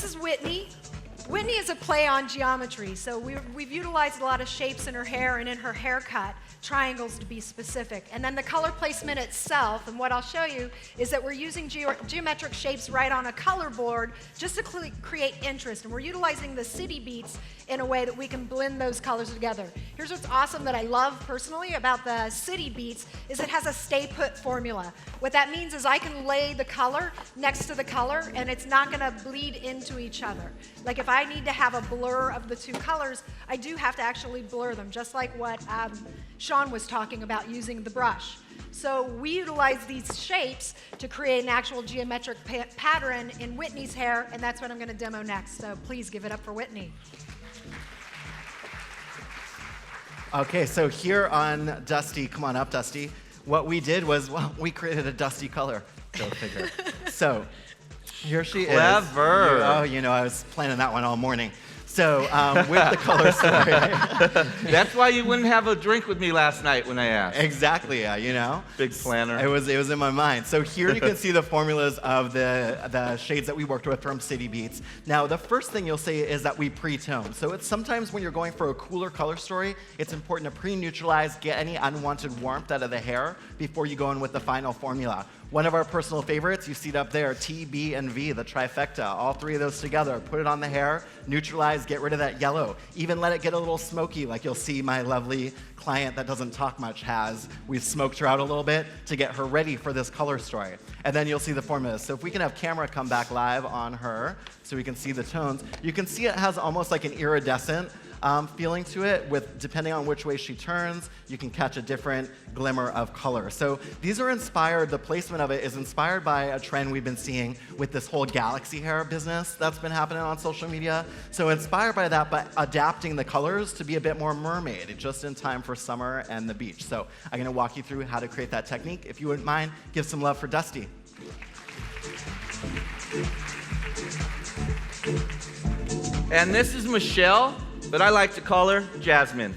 is Whitney. Whitney is a play on geometry, so we've utilized a lot of shapes in her hair and in her haircut, triangles to be specific. And then the color placement itself, and what I'll show you, is that we're using geometric shapes right on a color board just to create interest. And we're utilizing the city beats in a way that we can blend those colors together. Here's what's awesome that I love personally about the city beats is it has a stay put formula. What that means is I can lay the color next to the color and it's not gonna bleed into each other. Like if I need to have a blur of the two colors, I do have to actually blur them, just like what Sean was talking about using the brush. So we utilize these shapes to create an actual geometric pattern in Whitney's hair, and that's what I'm gonna demo next. So please give it up for Whitney. Okay, so here on Dusty, come on up, Dusty. What we did was, well, we created a Dusty color. Go figure. So here she is. Clever. Oh, you know, I was planning that one all morning. So with the color story. That's why you wouldn't have a drink with me last night when I asked. Exactly, you know. Big planner. It was in my mind. So here you can see the formulas of the shades that we worked with from City Beats. Now, the first thing you'll see is that we pre-tone. So it's sometimes when you're going for a cooler color story, it's important to pre-neutralize, get any unwanted warmth out of the hair before you go in with the final formula. One of our personal favorites, you see it up there, T, B, and V, the trifecta. All three of those together. Put it on the hair, neutralize, get rid of that yellow. Even let it get a little smoky, like you'll see my lovely client that doesn't talk much has. We've smoked her out a little bit to get her ready for this color story. And then you'll see the formulas. So if we can have camera come back live on her so we can see the tones, you can see it has almost like an iridescent feeling to it with, depending on which way she turns, you can catch a different glimmer of color. So these are inspired, the placement of it is inspired by a trend we've been seeing with this whole galaxy hair business that's been happening on social media. So inspired by that, but adapting the colors to be a bit more mermaid, just in time for summer and the beach. So I'm gonna walk you through how to create that technique. If you wouldn't mind, give some love for Dusty. And this is Michelle, but I like to call her Jasmine.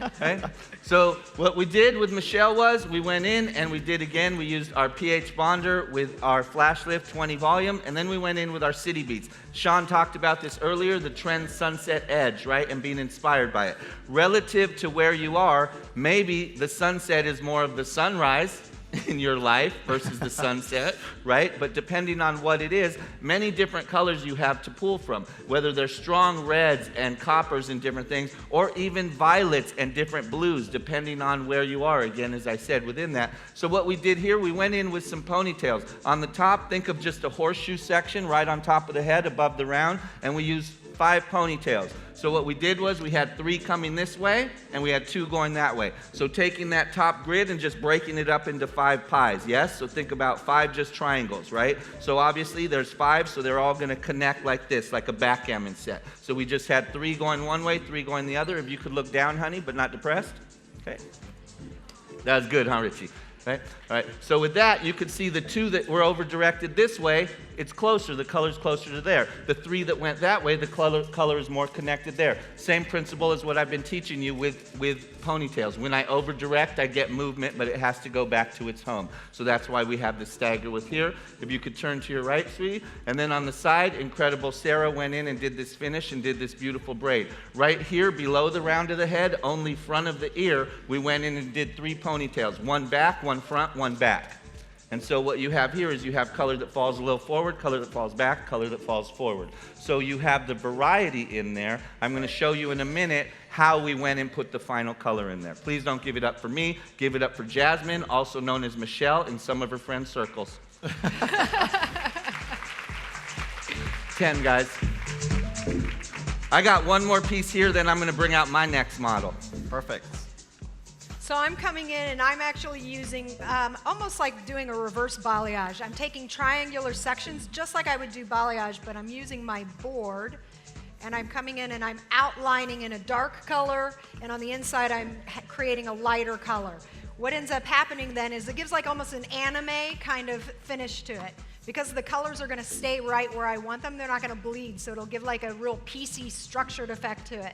Okay? So what we did with Michelle was we went in and we did again, we used our pH bonder with our Flash Lift 20 volume, and then we went in with our City Beats. Sean talked about this earlier, the trend sunset edge, right? And being inspired by it. Relative to where you are, maybe the sunset is more of the sunrise in your life versus the sunset, right? But depending on what it is, many different colors you have to pull from, whether they're strong reds and coppers and different things, or even violets and different blues, depending on where you are, again, as I said, within that. So what we did here, we went in with some ponytails. On the top, think of just a horseshoe section right on top of the head above the round, and we used 5 ponytails. So what we did was we had 3 coming this way and we had 2 going that way. So taking that top grid and just breaking it up into 5 pies, yes? So think about 5 just triangles, right? So obviously there's 5, so they're all gonna connect like this, like a backgammon set. So we just had 3 going one way, 3 going the other. If you could look down, honey, but not depressed. Okay. That was good, huh, Richie? Right? All right. So with that, you could see the 2 that were over-directed this way, it's closer, the color's closer to there. The 3 that went that way, the color is more connected there. Same principle as what I've been teaching you with ponytails. When I over-direct, I get movement, but it has to go back to its home. So that's why we have the stagger with here. If you could turn to your right, sweetie. And then on the side, Incredible Sarah went in and did this finish and did this beautiful braid. Right here, below the round of the head, only front of the ear, we went in and did 3 ponytails. 1 back, 1 front, 1 back. And so what you have here is you have color that falls a little forward, color that falls back, color that falls forward. So you have the variety in there. I'm going to show you in a minute how we went and put the final color in there. Please don't give it up for me. Give it up for Jasmine, also known as Michelle in some of her friends' circles. 10, guys. I got one more piece here, then I'm going to bring out my next model. Perfect. So I'm coming in and I'm actually using, almost like doing a reverse balayage. I'm taking triangular sections just like I would do balayage, but I'm using my board and I'm coming in and I'm outlining in a dark color, and on the inside I'm creating a lighter color. What ends up happening then is it gives like almost an anime kind of finish to it. Because the colors are gonna stay right where I want them, they're not gonna bleed, so it'll give like a real piecey structured effect to it.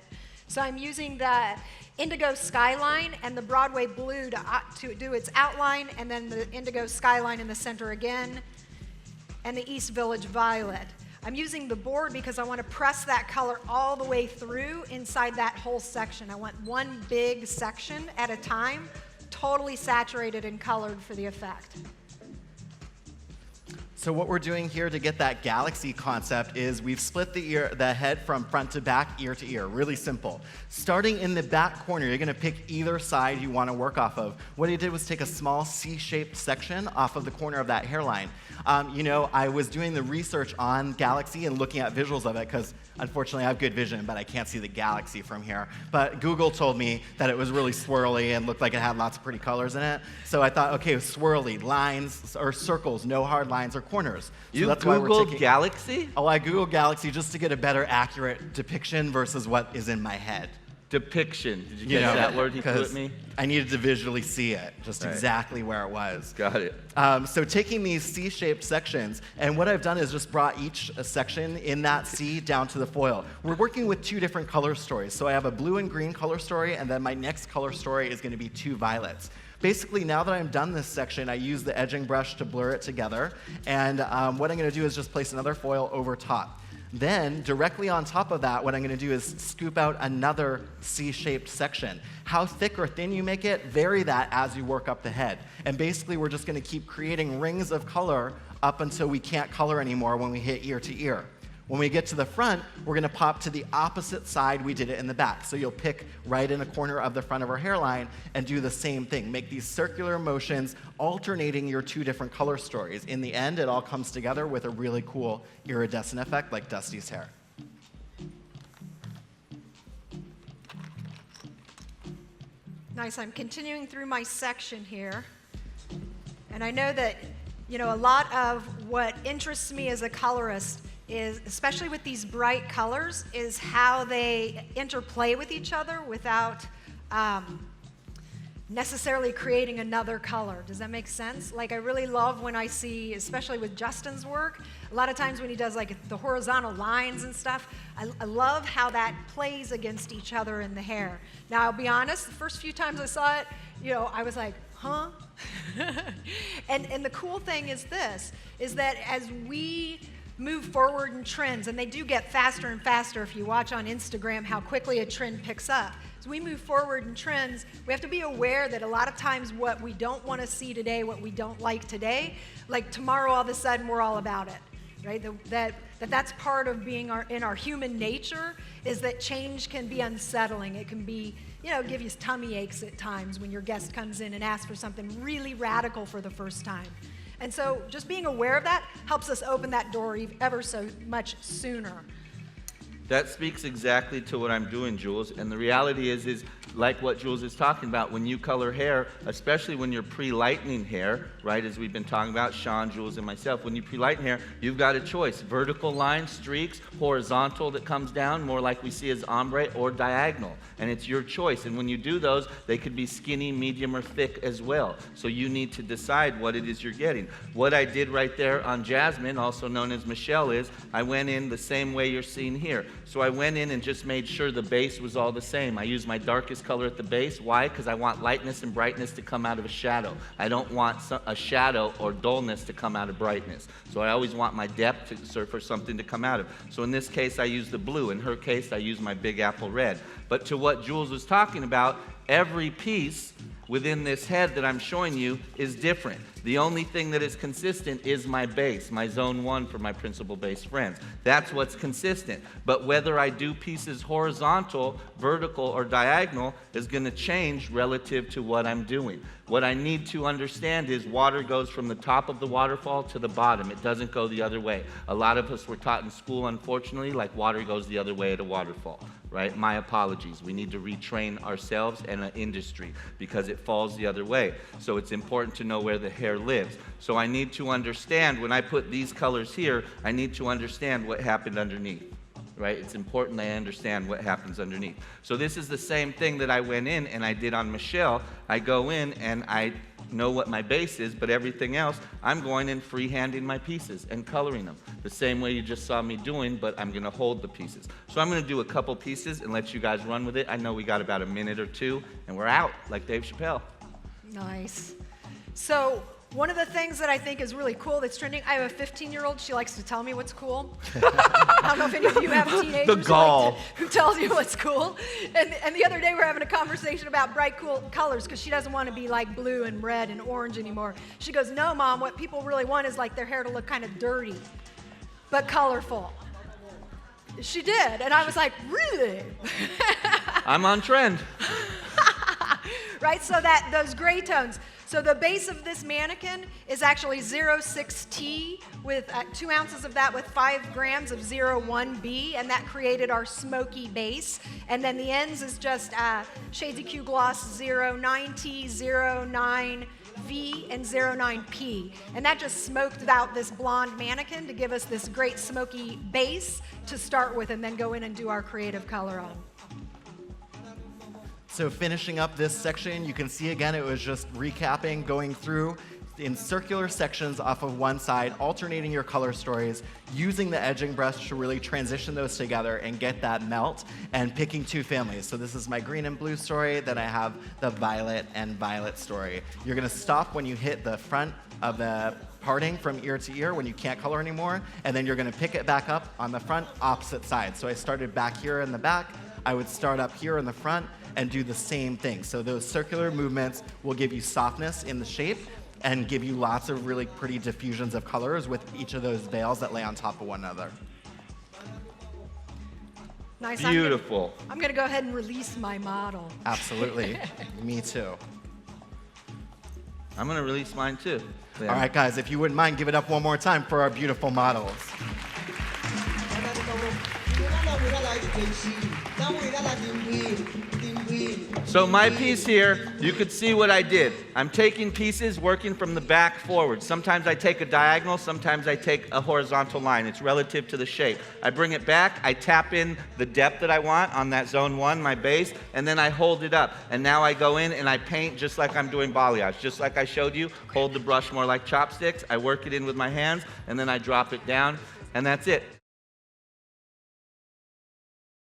So I'm using the Indigo Skyline and the Broadway Blue to do its outline, and then the Indigo Skyline in the center again, and the East Village Violet. I'm using the board because I want to press that color all the way through inside that whole section. I want one big section at a time, totally saturated and colored for the effect. So what we're doing here to get that galaxy concept is we've split the head from front to back, ear to ear. Really simple. Starting in the back corner, you're going to pick either side you want to work off of. What I did was take a small C-shaped section off of the corner of that hairline. You know, I was doing the research on galaxy and looking at visuals of it because unfortunately I have good vision, but I can't see the galaxy from here. But Google told me that it was really swirly and looked like it had lots of pretty colors in it. So I thought, okay, swirly, lines or circles, no hard lines or corners. So You that's why we're Googled taking, galaxy? Oh, I Googled galaxy just to get a better accurate depiction versus what is in my head. Depiction. Did you You catch know, that word he threw at 'cause me? I needed to visually see it, just Right. exactly where it was. Got it. So taking these C-shaped sections, and what I've done is just brought each section in that C down to the foil. We're working with two different color stories. So I have a blue and green color story, and then my next color story is going to be two violets. Basically, now that I'm done this section, I use the edging brush to blur it together, and what I'm going to do is just place another foil over top. Then, directly on top of that, what I'm going to do is scoop out another C-shaped section. How thick or thin you make it, vary that as you work up the head. And basically, we're just going to keep creating rings of color up until we can't color anymore when we hit ear to ear. When we get to the front, we're going to pop to the opposite side we did it in the back. So you'll pick right in a corner of the front of our hairline and do the same thing. Make these circular motions, alternating your two different color stories. In the end, it all comes together with a really cool iridescent effect like Dusty's hair. Nice. I'm continuing through my section here. And I know that, you know, a lot of what interests me as a colorist is, especially with these bright colors, is how they interplay with each other without necessarily creating another color. Does that make sense? Like, I really love when I see, especially with Justin's work, a lot of times when he does like the horizontal lines and stuff, I love how that plays against each other in the hair. Now, I'll be honest, the first few times I saw it, you know, I was like, huh? and the cool thing is this, is that as we move forward in trends, and they do get faster and faster if you watch on Instagram how quickly a trend picks up. As we move forward in trends, we have to be aware that a lot of times what we don't want to see today, what we don't like today, like tomorrow all of a sudden we're all about it, right? That's part of being in our human nature, is that change can be unsettling. It can be, you know, give you tummy aches at times when your guest comes in and asks for something really radical for the first time. And so just being aware of that helps us open that door ever so much sooner. That speaks exactly to what I'm doing, Jules. And the reality is like what Jules is talking about, when you color hair, especially when you're pre-lightening hair, right, as we've been talking about, Sean, Jules, and myself, when you pre-lighten hair, you've got a choice. Vertical lines, streaks, horizontal that comes down, more like we see as ombre, or diagonal. And it's your choice. And when you do those, they could be skinny, medium, or thick as well. So you need to decide what it is you're getting. What I did right there on Jasmine, also known as Michelle, is I went in the same way you're seeing here. So I went in and just made sure the base was all the same. I used my darkest color at the base. Why? Because I want lightness and brightness to come out of a shadow. I don't want a shadow or dullness to come out of brightness. So I always want my depth for something to come out of. So in this case, I used the blue. In her case, I used my Big Apple red. But to what Jules was talking about, every piece within this head that I'm showing you is different. The only thing that is consistent is my base, my zone 1 for my principal base friends. That's what's consistent. But whether I do pieces horizontal, vertical, or diagonal is going to change relative to what I'm doing. What I need to understand is water goes from the top of the waterfall to the bottom. It doesn't go the other way. A lot of us were taught in school, unfortunately, like water goes the other way at a waterfall, right? My apologies. We need to retrain ourselves and an industry because it falls the other way. So it's important to know where the hair lives. So I need to understand, when I put these colors here, I need to understand what happened underneath. Right? It's important I understand what happens underneath. So this is the same thing that I went in and I did on Michelle. I go in and I know what my base is, but everything else, I'm going in freehanding my pieces and coloring them. The same way you just saw me doing, but I'm going to hold the pieces. So I'm going to do a couple pieces and let you guys run with it. I know we got about a minute or two, and we're out, like Dave Chappelle. Nice. So One of the things that I think is really cool that's trending, I have a 15-year-old, she likes to tell me what's cool. I don't know if any of you have teenagers The gall. who tells you what's cool. And the other day we were having a conversation about bright, cool colors because she doesn't want to be like blue and red and orange anymore. She goes, no, Mom, what people really want is like their hair to look kind of dirty, but colorful. She did, and I was like, really? I'm on trend. Right, so those gray tones. So the base of this mannequin is actually 06T with 2 ounces of that with 5 grams of 01B, and that created our smoky base. And then the ends is just Shades EQ Gloss 09T, 09V, and 09P. And that just smoked out this blonde mannequin to give us this great smoky base to start with and then go in and do our creative color on. So finishing up this section, you can see again, it was just recapping, going through in circular sections off of one side, alternating your color stories, using the edging brush to really transition those together and get that melt, and picking 2 families. So this is my green and blue story, then I have the violet and violet story. You're gonna stop when you hit the front of the parting from ear to ear when you can't color anymore, and then you're gonna pick it back up on the front opposite side. So I started back here in the back, I would start up here in the front, and do the same thing. So those circular movements will give you softness in the shape and give you lots of really pretty diffusions of colors with each of those veils that lay on top of one another. Nice. Beautiful. I'm gonna go ahead and release my model. Absolutely. Me too. I'm gonna release mine too. All right, guys, if you wouldn't mind, give it up one more time for our beautiful models. So my piece here, you could see what I did. I'm taking pieces, working from the back forward. Sometimes I take a diagonal, sometimes I take a horizontal line. It's relative to the shape. I bring it back, I tap in the depth that I want on that zone 1, my base, and then I hold it up. And now I go in and I paint just like I'm doing balayage. Just like I showed you, hold the brush more like chopsticks. I work it in with my hands, and then I drop it down, and that's it.